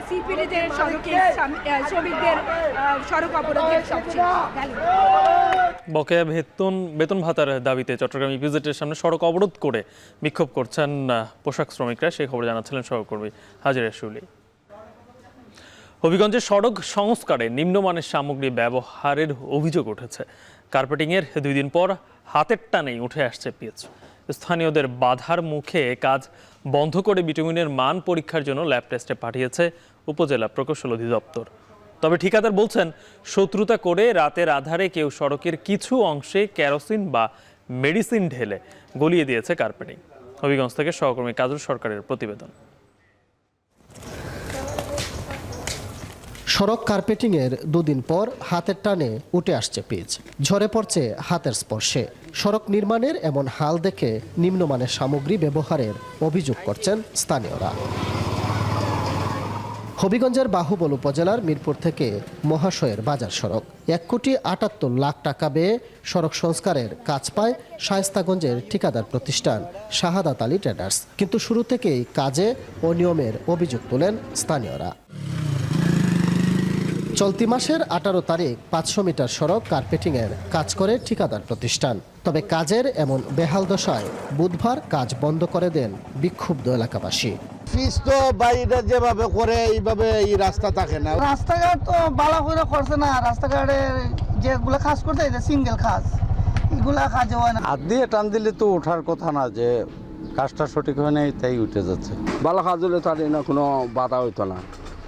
সিপিএলের সড়কে শ্রমিকদের সড়ক অবরোধের সবচেয়ে। বকেয়া বেতন ভাতার দাবিতে চট্টগ্রাম ইপিজেডের সামনে সড়ক অবরোধ করে বিক্ষোভ করছেন পোশাক শ্রমিকরা, সেই খবর জানাচ্ছিলেন সহকর্মী হাজেরা শিউলি। হবিগঞ্জে সড়ক সংস্কারে নিম্নমানের সামগ্রী ব্যবহারের অভিযোগ উঠেছে। কার্পেটিংয়ের 2 দিন পর হাতের টানেই উঠে আসছে পিচ। স্থানীয়দের বাধার মুখে কাজ বন্ধ করে বিটুমিনের মান পরীক্ষার জন্য ল্যাব টেস্টে পাঠিয়েছে উপজেলা প্রকৌশল অধিদপ্তর। তবে ঠিকাদার বলছেন, শত্রুতা করে রাতের আধারে কেউ সড়কের কিছু অংশে কেরোসিন বা মেডিসিন ঢেলে গলিয়ে দিয়েছে কার্পেটিং। হবিগঞ্জ থেকে সহকর্মী কাজল সরকারের প্রতিবেদন। সড়ক কার্পেটিংয়ের দুদিন পর হাতের টানে উঠে আসছে পিচ, ঝরে পড়ছে হাতের স্পর্শে। সড়ক নির্মাণের এমন হাল দেখে নিম্নমানের সামগ্রী ব্যবহারের অভিযোগ করছেন স্থানীয়রা। হবিগঞ্জের বাহুবল উপজেলার মিরপুর থেকে মহাশয়ের বাজার সড়ক 1,78,00,000 টাকা ব্যয়ে সড়ক সংস্কারের কাজ পায় শায়েস্তাগঞ্জের ঠিকাদার প্রতিষ্ঠান শাহাদাত আলী ট্রেডার্স। কিন্তু শুরু থেকেই কাজে অনিয়মের অভিযোগ তোলেন স্থানীয়রা। চলতি মাসের 18 তারিখ 500 মিটার সড়ক কার্পেটিংয়ের কাজ করে ঠিকাদার প্রতিষ্ঠান। তবে কাজের এমন বেহাল দশায় বুধবার কাজ বন্ধ করে দেন বিক্ষুব্ধ এলাকাবাসী। ফিস তো বাইরে যেভাবে করে এইভাবে এই রাস্তা থাকে না। রাস্তাঘাট তো ভালো করে করছে না, রাস্তাঘাটে যেগুলো কাজ করতে সিঙ্গেল কাজ, এগুলা কাজ হয় না। হাত দিয়ে টান দিলে তো ওঠার কথা না, যে কাজটা সঠিক হয় নাই তাই উঠে যাচ্ছে। ভালো কাজ হলে তো আর না কোনো বাধা হইতো না।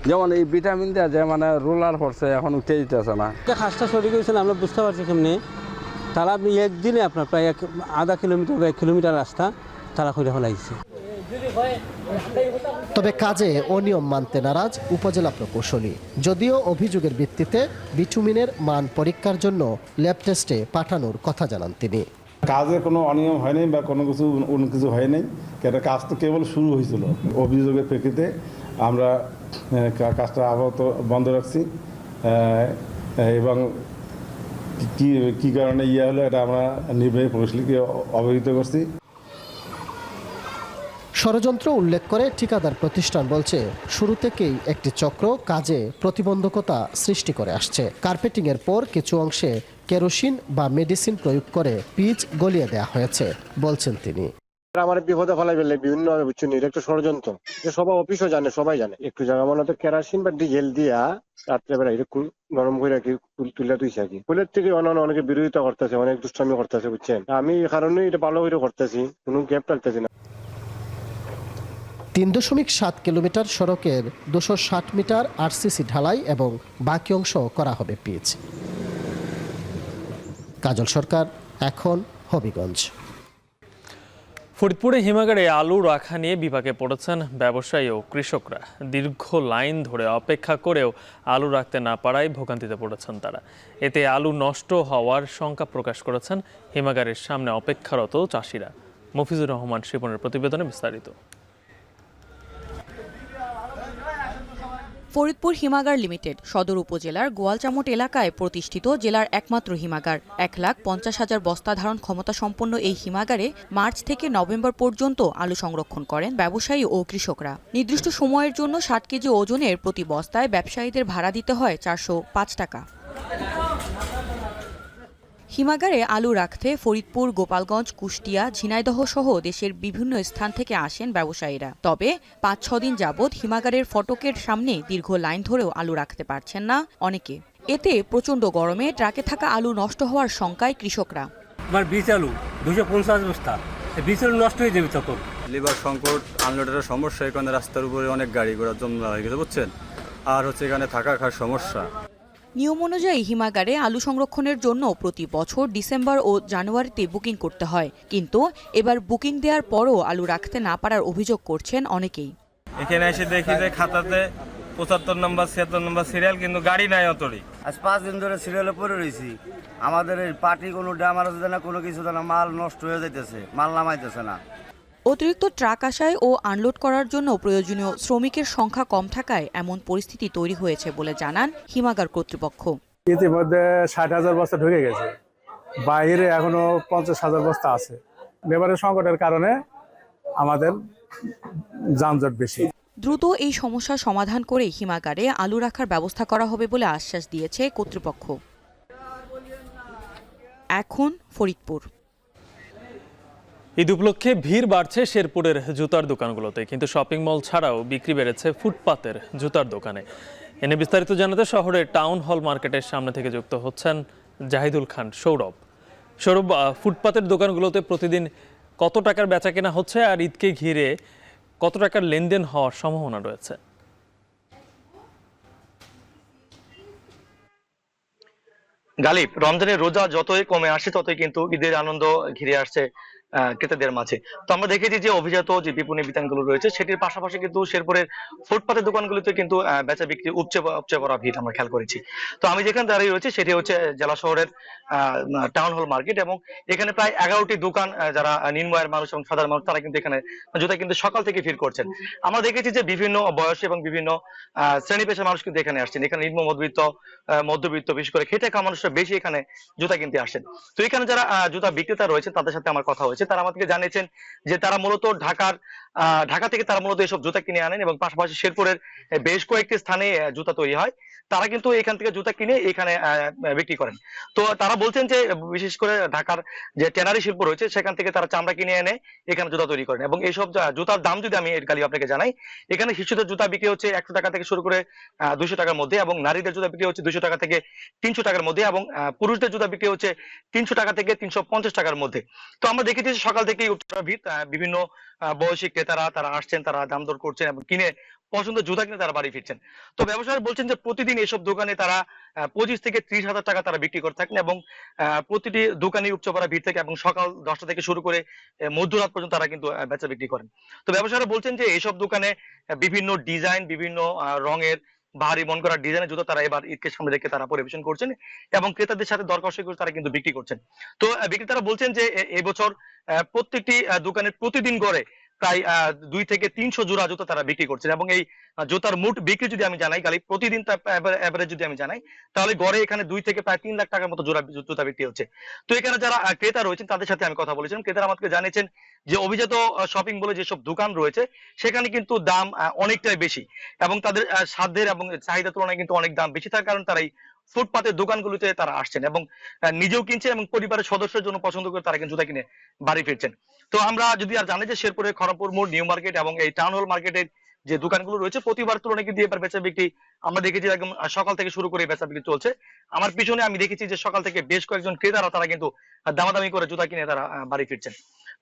যেমন এই ভিটামিন দেওয়া যে মানে রোলার করছে এখন উঠে দিতেছে না। কাজটা সঠিক হয়েছিল আমরা বুঝতে পারছি কেমনি, তারা আপনি একদিনে আপনার প্রায় আধা কিলোমিটার বা 1 কিলোমিটার রাস্তা তারা করে ফেলাইছে। তবে কাজে অনিয়ম মানতে নারাজ উপজেলা প্রকৌশলী। যদিও অভিযোগের ভিত্তিতে বিটুমিনের মান পরীক্ষার জন্য ল্যাব টেস্টে পাঠানোর কথা জানান তিনি। কাজে কোনো অনিয়ম হয়নি বা কোনো কিছু হয়নি, কেন কাজ তো কেবল শুরু হয়েছিল। অভিযোগের প্রেক্ষিতে আমরা কাজটা আপাতত বন্ধ রাখছি এবং কি কারণে হলো এটা আমরা নির্বাহী প্রকৌশলীকে অবহিত করছি। ষড়যন্ত্র উল্লেখ করে ঠিকাদার প্রতিষ্ঠান বলছে, শুরু থেকেই একটি চক্র কাজে প্রতিবন্ধকতা সৃষ্টি করে আসছে। কার্পেটিংয়ের পর কিছু অংশে কেরোসিন বা মেডিসিন প্রয়োগ করে পিচ গলিয়ে দেওয়া হয়েছে বলছেন তিনি। আমার বিপদে ফেলাই ফেললে বিভিন্ন বুঝছেন, এটা একটা ষড়যন্ত্র, যে সবাই অফিসও জানে, সবাই জানে। একটু জায়গা মনে তো কেরোসিন বা ডিজেল দিয়া রাত্রেবেলা এটা নরম করে রাখি, তুলে তুইছে আর কি। ফুলের থেকে অনেকে বিরোধিতা করতেছে, অনেক দুষ্টামি করতেছে, বুঝছেন। আমি এই কারণে এটা ভালো করে করতেছি, কোনো গ্যাপ টালতেছি না। 3.7 কিলোমিটার সড়কের 260 মিটার আরসিসি ঢালাই এবং বাকি অংশ করা হবে পিচ। কাজল সরকার, এখন হবিগঞ্জ। ফরিদপুরে হিমাগারে আলু রাখা নিয়ে বিপাকে পড়েছেন ব্যবসায়ী ও কৃষকরা। দীর্ঘ লাইন ধরে অপেক্ষা করেও আলু রাখতে না পারায় ভোগান্তিতে পড়েছেন তারা। এতে আলু নষ্ট হওয়ার শঙ্কা প্রকাশ করেছেন হিমাগারের সামনে অপেক্ষারত চাষিরা। মফিজুর রহমান শিপনের প্রতিবেদনে বিস্তারিত। ফরিদপুর হিমাগার লিমিটেড সদর উপজেলার গোয়ালচামট এলাকায় প্রতিষ্ঠিত জেলার একমাত্র হিমাগার। 1,50,000 বস্তা ধারণ ক্ষমতা সম্পন্ন এই হিমাগারে মার্চ থেকে নভেম্বর পর্যন্ত আলু সংরক্ষণ করেন ব্যবসায়ী ও কৃষকরা। নির্দিষ্ট সময়ের জন্য 60 কেজি ওজনের প্রতি বস্তায় ব্যবসায়ীদের ভাড়া দিতে হয় 405 টাকা। হিমাগারে আলু রাখতে ফরিদপুর, গোপালগঞ্জ, কুষ্টিয়া, ঝিনাইদহ সহ দেশের বিভিন্ন স্থান থেকে আসেন ব্যবসায়ীরা। তবে 5-6 দিন যাবৎ হিমাগারের ফটকের সামনে দীর্ঘ লাইন ধরেও আলু রাখতে পারছেন না অনেকে। এতে প্রচণ্ড গরমে ট্রাকে থাকা আলু নষ্ট হওয়ার শঙ্কায় কৃষকরা। আমার বীজ আলু 250 বস্তা, বীজ আলু নষ্ট হয়ে যাবে তখন। লিভার সংকট, আনলোডের সমস্যা, এখানে রাস্তার উপরে অনেক গাড়ি ঘোড়া জমা হয়ে গেছে, বুঝছেন। আর হচ্ছে এখানে থাকা খাওয়ার সমস্যা। নিয়ম অনুযায়ী হিমাগারে আলু সংরক্ষণের জন্য প্রতি বছর ডিসেম্বর ও জানুয়ারিতে বুকিং করতে হয়, কিন্তু এবার বুকিং দেওয়ার পরও আলু রাখতে না পারার অভিযোগ করছেন অনেকেই। এখানে এসে দেখি যে খাতাতে 75 নম্বর 76 নম্বর সিরিয়াল, কিন্তু গাড়ি নাই অতই। আজ 5 দিন ধরে সিরিয়ালে পড়ে রয়েছি। আমাদের এই পার্টি কোনো ড্যামার আছে না, কোনো কিছু না, মাল নষ্ট হয়ে যাইতেছে, মাল নামাইতেছে না। অতিরিক্ত ট্রাক আসায় ও আনলোড করার জন্য প্রয়োজনীয় শ্রমিকের সংখ্যা কম থাকায় এমন পরিস্থিতি তৈরি হয়েছে বলে জানান হিমাগার কর্তৃপক্ষ। ইতিমধ্যে 60,000 বস্তা ঢুকে গেছে, বাইরে এখনো 50,000 বস্তা আছে। লেবারের সংকটের কারণে আমাদের যানজট বেশি। দ্রুত এই সমস্যার সমাধান করে হিমাগারে আলু রাখার ব্যবস্থা করা হবে বলে আশ্বাস দিয়েছে কর্তৃপক্ষ। এখন ফরিদপুর। ঈদ উপলক্ষে ভিড় বাড়ছে শেরপুরের জুতার দোকানগুলোতে, কিন্তু শপিং মল ছাড়াও বিক্রি বেড়েছে ফুটপাতের জুতার দোকানে। এনে বিস্তারিত জানাতে শহরের টাউন হল মার্কেটের সামনে থেকে যুক্ত হচ্ছেন জাহিদুল খান সৌরভ। সৌরভ, ফুটপাতের দোকানগুলোতে প্রতিদিন কত টাকার বেচাকেনা হচ্ছে আর ঈদকে ঘিরে কত টাকার লেনদেন হওয়ার সম্ভাবনা রয়েছে? গালিব, রমজানের রোজা যতই কমে আসছে ততই কিন্তু ঈদের আনন্দ ঘিরে আসছে ক্রেতাদের মাঝে। তো আমরা দেখেছি যে অভিজাত যে বিপণী বিতানগুলো রয়েছে সেটির পাশাপাশি কিন্তু শেরপুরের ফুটপাতের দোকানগুলোতে কিন্তু বেচা বিক্রি উপচে পড়া ভিড় আমরা খেয়াল করেছি। তো আমি যেখানে দাঁড়িয়ে রয়েছি সেটি হচ্ছে জেলা শহরের টাউন হল মার্কেট, এবং এখানে প্রায় 11টি দোকান যারা নিম্ন আয়ের মানুষ এবং সাধারণ মানুষ তারা কিন্তু এখানে জুতা কিন্তু সকাল থেকে ভিড় করছেন। আমরা দেখেছি যে বিভিন্ন বয়সী এবং বিভিন্ন শ্রেণী পেশার মানুষ কিন্তু এখানে আসছেন। এখানে নিম্ন মধ্যবিত্ত বিশেষ করে খেটে খাওয়া মানুষরা বেশি এখানে জুতা কিনতে আসেন। তো এখানে যারা জুতা বিক্রেতা রয়েছে তাদের সাথে আমার কথা হয়েছে, তারা আমাদেরকে জানিয়েছেন যে তারা মূলত ঢাকা থেকে তারা মূলত এসব জুতা কিনে আনেন এবং পাশাপাশি শেরপুরের বেশ কয়েকটি স্থানে জুতা তৈরি হয়, তারা কিন্তু এখান থেকে জুতা কিনে এখানে বিক্রি করেন। তো তারা বলছেন যে বিশেষ করে ঢাকার যে ট্যানারি শিল্প রয়েছে সেখান থেকে তারা চামড়া কিনে এনে এখানে জুতা তৈরি করেন, এবং এইসব জুতার দাম যদি আমি গালি আপনাকে জানাই, এখানে শিশুদের জুতা বিক্রি হচ্ছে 100 টাকা থেকে শুরু করে 200 টাকার মধ্যে, এবং নারীদের জুতা বিক্রি হচ্ছে 200 টাকা থেকে 300 টাকার মধ্যে, এবং পুরুষদের জুতা বিক্রি হচ্ছে 300 টাকা থেকে 350 টাকার মধ্যে। তো আমরা দেখেছি সকাল থেকেই বিভিন্ন বয়সী ক্রেতারা তারা আসছেন, তারা দাম দর করছেন এবং কিনে পছন্দ জুতা কিনে তারা বাড়ি ফিরছেন। তো ব্যবসায়ীরা বলছেন যে প্রতিদিন এসব দোকানে তারা 25 থেকে 30 হাজার টাকা তারা বিক্রি করে থাকেন, এবং প্রতিটি দোকানে উপচে পড়া ভিড় থেকে এবং সকাল 10টা থেকে শুরু করে মধ্যরাত পর্যন্ত তারা কিন্তু বেচা বিক্রি করেন। তো ব্যবসায়ীরা বলছেন যে এইসব দোকানে বিভিন্ন ডিজাইন, বিভিন্ন রঙের ভারী মন করা ডিজাইনের জুতা তারা এবার ঈদকে সামনে রেখে তারা পরিবেশন করছেন এবং ক্রেতাদের সাথে দর কষাকষি করে তারা কিন্তু বিক্রি করছেন। তো বিক্রেতারা বলছেন যে এবছর প্রত্যেকটি দোকানে প্রতিদিন গড়ে প্রায় 2 থেকে 300 জোড়া জুতা তারা বিক্রি করছেন, এবং এই জুতার মোট বিক্রি যদি আমি জানাই গালি প্রতিদিন এভারেজ যদি আমি জানাই তাহলে গড়ে এখানে 2 থেকে প্রায় 3 লাখ টাকার মতো জোড়া জুতা বিক্রি হচ্ছে। তো এখানে যারা ক্রেতা রয়েছেন তাদের সাথে আমি কথা বলেছিলাম, ক্রেতারা আমাকে জানিয়েছেন যে অভিজাত শপিং বলে যেসব দোকান রয়েছে সেখানে কিন্তু দাম অনেকটাই বেশি, এবং তাদের সাধ্যের এবং চাহিদা তুলনায় কিন্তু অনেক দাম বেশি থাকার কারণে তারা এই ফুটপাতের দোকানগুলোতে তারা আসছেন এবং নিজেও কিনছেন এবং পরিবারের সদস্যের জন্য পছন্দ করে তারা কিন্তু জুতা কিনে বাড়ি ফিরছেন। তো আমরা যদি আর জানি যে শেরপুরের খড়মপুর মোড়, নিউ মার্কেট এবং এই টাউন হল মার্কেটের যে দোকানগুলো রয়েছে প্রতিবার তুলনায় কিন্তু এবার বেচা বিক্রি আমরা দেখেছি একদম সকাল থেকে শুরু করে বেচা বিক্রি চলছে। আমার পিছনে আমি দেখেছি যে সকাল থেকে বেশ কয়েকজন ক্রেতারা তারা কিন্তু দামাদামি করে জুতা কিনে তারা বাড়ি ফিরছেন।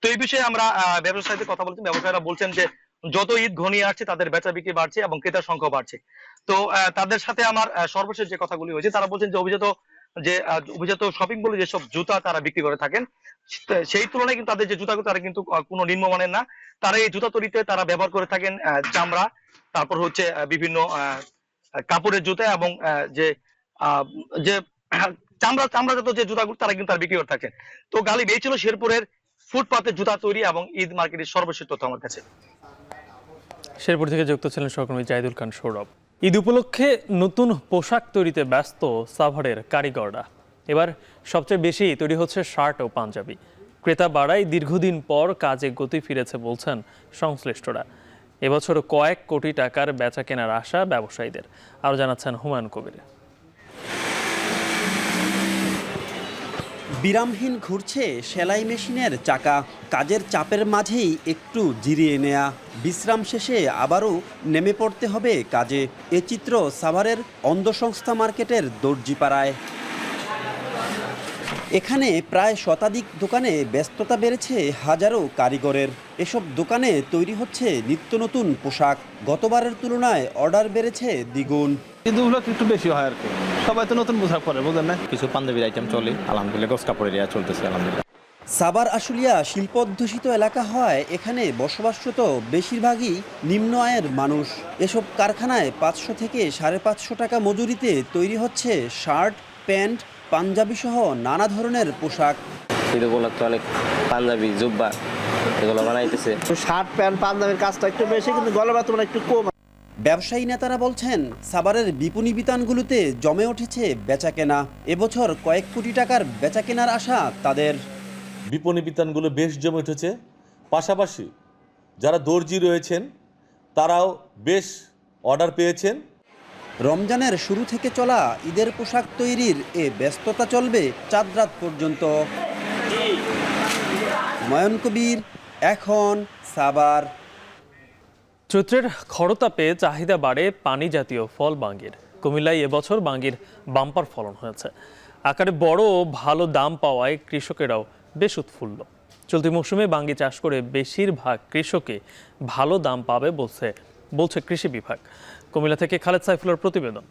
তো এই বিষয়ে আমরা ব্যবসায়ীদের কথা বলছি, ব্যবসায়ীরা বলছেন যে যত ঈদ ঘনিয়ে আসছে তাদের বেচা বিক্রি বাড়ছে এবং ক্রেতার সংখ্যা বাড়ছে। তো তাদের সাথে আমার সর্বশেষ যে কথাগুলি হয়েছে তারা বলছেন যে অভিজাত শপিং বলে যেসব জুতা তারা বিক্রি করে থাকেন সেই তুলনায় কিন্তু তাদের যে জুতাগুলো তারা কিন্তু কোনো নিম্নমানের না, তারা এই জুতা তৈরিতে তারা ব্যবহার করে থাকেন চামড়া, তারপর হচ্ছে বিভিন্ন কাপড়ের জুতা এবং যে চামড়াজাত যে জুতাগুলো তারা কিন্তু তারা বিক্রি করে থাকেন। তো গালিব, এই ছিল শেরপুরের ফুটপাতের জুতা তৈরি এবং ঈদ মার্কেটের সর্বশেষ তথ্য আমার কাছে। শেরপুর থেকে যুক্ত ছিলেন সহকর্মী জাহিদুল খান সৌরভ। ঈদ উপলক্ষে নতুন পোশাক তৈরিতে ব্যস্ত সাভারের কারিগররা। এবার সবচেয়ে বেশি তৈরি হচ্ছে শার্ট ও পাঞ্জাবি। ক্রেতা বাড়ায় দীর্ঘদিন পর কাজে গতি ফিরেছে বলছেন সংশ্লিষ্টরা। এবছর কয়েক কোটি টাকার বেচা কেনার আশা ব্যবসায়ীদের। আরও জানাচ্ছেন হুমায়ুন কবির। বিরামহীন ঘুরছে সেলাই মেশিনের চাকা। কাজের চাপের মাঝেই একটু জিরিয়ে নেয়া, বিশ্রাম শেষে আবারও নেমে পড়তে হবে কাজে। এ চিত্র সাভারের অন্ধসংস্থা মার্কেটের দর্জিপাড়ায়। এখানে প্রায় শতাধিক দোকানে ব্যস্ততা বেড়েছে হাজারো কারিগরের। এসব দোকানে তৈরি হচ্ছে নিত্য নতুন পোশাক। গতবারের তুলনায় অর্ডার বেড়েছে দ্বিগুণ। ঈদগুলো একটু বেশি হয় আর কি, সবাই তো নতুন পোশাক পরে, বুঝলেন না? কিছু পাঞ্জাবির আইটেম চলে, আলহামদুলিল্লাহ গোস কাপড়ের এরিয়া চলতেছে আলহামদুলিল্লাহ। সাভার আশুলিয়া শিল্প অধ্যুষিত এলাকা হয় এখানে বসবাসরত বেশিরভাগই নিম্ন আয়ের মানুষ। এসব কারখানায় 500 থেকে 550 টাকা মজুরিতে তৈরি হচ্ছে শার্ট, প্যান্ট, পাঞ্জাবি সহ নানা ধরনের পোশাক। ঈদ উপলক্ষে অনেক পাঞ্জাবি, জুব্বা এগুলো বানাইতেছে। শার্ট, প্যান্ট, পাঞ্জাবির কাজটা একটু বেশি, কিন্তু গলার বাতটা একটু কম। ব্যবসায়ী নেতারা বলছেন সাভারের বিপণী বিতানগুলোতে জমে উঠেছে বেচাকেনা। এবছর কয়েক কোটি টাকার বেচাকেনার আশা তাদের। বিপণী বিতানগুলো বেশ জমে উঠেছে, পাশাপাশি যারা দর্জি রয়েছেন তারাও বেশ অর্ডার পেয়েছেন। রমজানের শুরু থেকে চলা ঈদের পোশাক তৈরির এ ব্যস্ততা চলবে চাঁদ রাত পর্যন্ত। হুমায়ুন কবির, এখন সাভার। চৈত্রের খরতাপে চাহিদা বাড়ে পানি জাতীয় ফল বাঙ্গির। কুমিল্লায় এবছর বাঙ্গির বাম্পার ফলন হয়েছে। আকারে বড় ও ভালো দাম পাওয়ায় কৃষকেরাও বেশ উৎফুল্ল। চলতি মৌসুমে বাঙ্গি চাষ করে বেশিরভাগ কৃষকে ভালো দাম পাবে বলছে কৃষি বিভাগ। কুমিল্লা থেকে খালেদ সাইফুলের প্রতিবেদন।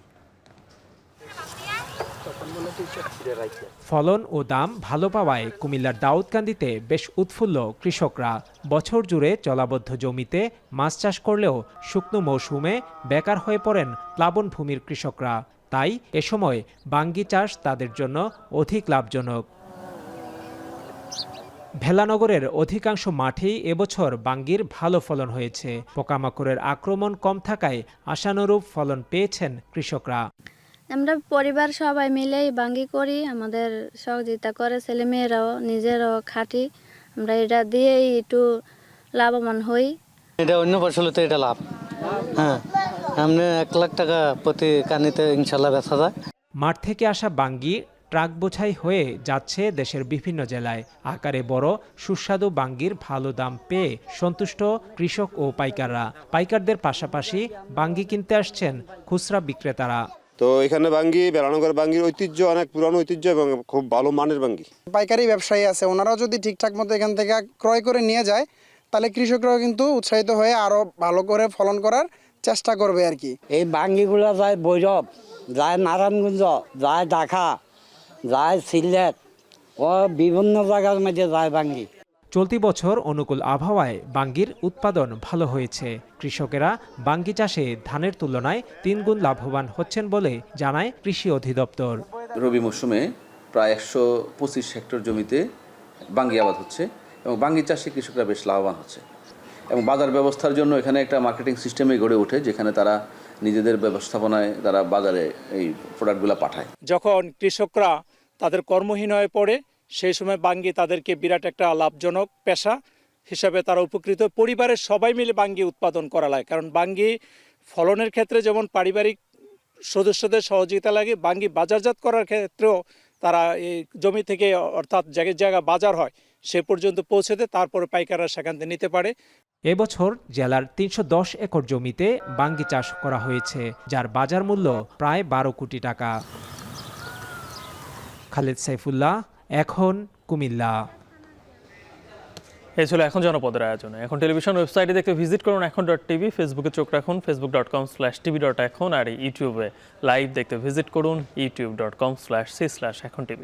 ফলন ও দাম ভালো পাওয়ায় কুমিল্লার দাউদকান্দিতে বেশ উৎফুল্ল কৃষকরা। বছর জুড়ে জলাবদ্ধ জমিতে মাছ চাষ করলেও শুকনো মৌসুমে বেকার হয়ে পড়েন প্লাবনভূমির কৃষকরা। তাই এ সময় বাঙ্গি চাষ তাদের জন্য অধিক লাভজনক। ভেলানগরের অধিকাংশ মাঠেই এবছর বাঙ্গির ভালো ফলন হয়েছে। পোকামাকড়ের আক্রমণ কম থাকায় আশানুরূপ ফলন পেয়েছেন কৃষকরা। আমরা পরিবার সবাই মিলেই বাঙ্গি করি, আমাদের সহযোগিতা করে ছেলেমেয়েরাও, নিজেরাও খাটি। আমরা এটা দিয়েই একটু লাভবান হই। এটা অন্য ফসল তো এটা লাভ। হ্যাঁ, আমরা 1 লাখ টাকা প্রতি কানিতে ইনশাল্লাহ বেচা যায়। মাঠ থেকে আসা বাঙ্গি ট্রাক বোঝাই হয়ে যাচ্ছে দেশের বিভিন্ন জেলায়। আকারে বড় সুস্বাদু বাঙ্গির ভালো দাম পেয়ে সন্তুষ্ট কৃষক ও পাইকাররা। পাইকারদের পাশাপাশি বাঙ্গি কিনতে আসছেন খুচরা বিক্রেতারা। তো এখানে বাঙ্গি বেলানগর বাঙ্গির ঐতিহ্য অনেক পুরানো ঐতিহ্য এবং খুব ভালো মানের বাঙ্গি। পাইকারি ব্যবসায়ী আছে, ওনারাও যদি ঠিকঠাক মতো এখান থেকে ক্রয় করে নিয়ে যায় তাহলে কৃষকরাও কিন্তু উৎসাহিত হয়ে আরো ভালো করে ফলন করার চেষ্টা করবে আর কি। এই বাঙ্গিগুলো যায় ভৈরব, যায় নারায়ণগঞ্জ, যায় ঢাকা, যায় সিলেট ও বিভিন্ন জায়গার মধ্যে যায় বাঙ্গি। চলতি বছর অনুকূল আবহাওয়ায় বাঙ্গির উৎপাদন ভালো হয়েছে। কৃষকেরা বাঙ্গি চাষে ধানের তুলনায় 3 গুণ লাভবান হচ্ছেন বলে জানায় কৃষি অধিদপ্তর। রবি মৌসুমে প্রায় 125 হেক্টর জমিতে বাঙ্গি আবাদ হচ্ছে এবং বাঙ্গি চাষে কৃষকরা বেশ লাভবান হচ্ছে এবং বাজার ব্যবস্থার জন্য এখানে একটা মার্কেটিং সিস্টেমে গড়ে ওঠে, যেখানে তারা নিজেদের ব্যবস্থাপনায় তারা বাজারে এই প্রোডাক্টগুলো পাঠায়। যখন কৃষকরা তাদের কর্মহীন হয়ে পড়ে সেই সময় বাঙ্গি তাদেরকে বিরাট একটা লাভজনক পেশা হিসাবে তারা উপকৃত। পরিবারের সবাই মিলে বাঙ্গি উৎপাদন করা লাগে, কারণ বাঙ্গি ফলনের ক্ষেত্রে যেমন পারিবারিক সদস্যদের সহযোগিতা লাগে, বাঙ্গি বাজারজাত করার ক্ষেত্রেও তারা এই জমি থেকে অর্থাৎ জায়গা বাজার হয় সে পর্যন্ত পৌঁছেতে তারপরে পাইকাররা সেখান থেকে নিতে পারে। এবছর জেলার 310 একর জমিতে বাঙ্গি চাষ করা হয়েছে, যার বাজার মূল্য প্রায় 12 কোটি টাকা। খালেদ সাইফুল্লাহ, এখন কুমিল্লা। এই ছিল এখন জনপদের আয়োজনে। এখন টেলিভিশন ওয়েবসাইটে দেখতে ভিজিট করুন এখন.টিভি, ফেসবুকে চোখ রাখুন facebook.com/tv.এখন, আর ইউটিউবে লাইভ দেখতে ভিজিট করুন youtube.com/c/এখন.tv।